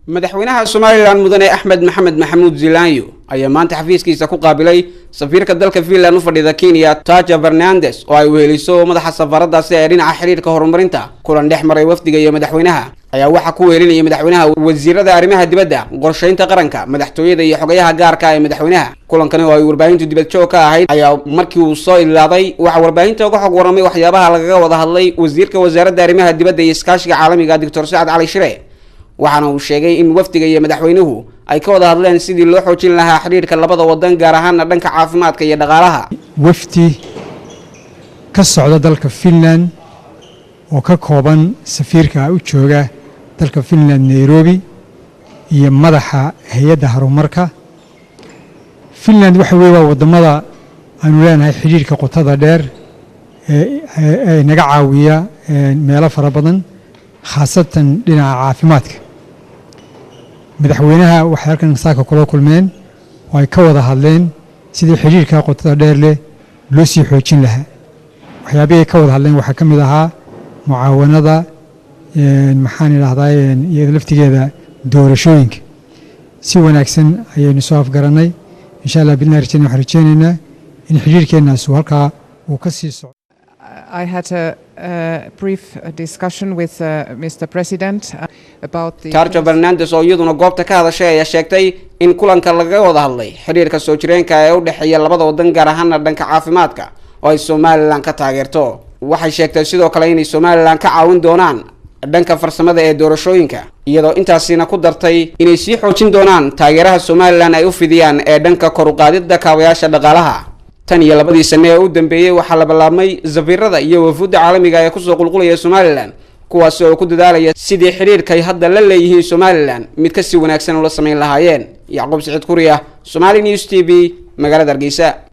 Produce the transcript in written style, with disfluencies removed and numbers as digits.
madaxweynaha Soomaaliland mudane Axmed Maxamed Maxamuud Zilaanyo ayaa maanta xafiiskiisa ku qaabilay safiirka dalka Finland u fadhida Kenya Taja Fernandes oo ay weeliso madaxa safaradaasi ee dhinaca xiriirka horumarinta kulan dhex maray wafdiga iyo madaxweynaha ayaa waxa ku weelinayay madaxweynaha wasiirada arrimaha dibadda qorsheynta qaranka madaxtooyada iyo xogayaha gaarka ah ee madaxweynaha kulankan oo ay warbaahintu dibad joog ka ahayd ayaa markii uu soo ilaaday waxa warbaahinta uga xog waramay waxyaabaha lagaga wada hadlay wasiirka wasaaradda arrimaha dibadda iyo iskaashiga caalamiga Dr. Saad Ali Shire waxaana uu sheegay in wafdiga iyo madaxweynuhu ay ka wada hadleen sidii loo xoojin lahaa xiriirka labada wadan gaar ahaan dhanka caafimaadka iyo dhaqaalaha wafdi ka socda dalka Finland oo ka kooban safiirka u jooga dalka Finland Nairobi iyo madaxa hay'adda horumarka Finland waxa weeye wadamada aanu leenahay xiriirka qotada dheer ee naga caawiya meelo fara badan khaasatan dhinaca caafimaadka madaxweynaha waxay halkan saaka kula kulmeen oo ay ka wada hadleen sidii xiriirka qotada dheer leh loo sii xoojin lahaa waxyaabaha ay ka wada hadleen waxa kamid ahaa mucaawanada maxaan ilaahdaaye iyada laftigeeda doorashooyinka si wanaagsan ayaynu soo afgaranay insha Allah bilna rajaynaynaa in xiriirkeenaas halkaa uu ka sii socdo. I had a brief discussion with Mr. President about the Taja Fernandes oo iyaduna goobta ka hadashay ayaa sheegtay in kulanka laga wada hadlay xiriirka soo jireenka ee u dhaxeeya labada wadan gaar ahaan dhanka caafimaadka oo ay Soomaaliland ka taageerto waxay sheegtay sidoo kale in Soomaaliland ka caawin doonaan dhanka farsamada ee doorashooyinka iyadoo intaasina ku dartay inay sii xoojin doonaan taageerada Soomaaliland ay u fidiyaan ee dhanka kor u qaadida kaabayaasha dhaqaalaha tan iyo labadii sano ee u dambeeyay waxa la bilaabmay safiirada iyo wafuudda caalamiga ee ku soo qulqulaya Soomaaliland kuwaas oo ku dadaalaya sidii xiriirka ay hadda la leeyihiin Soomaaliland mid ka si wanaagsan oo la sameyn lahaayeen Yacquub Saciid Kuriya Somali News TV magaalada Hargeysa.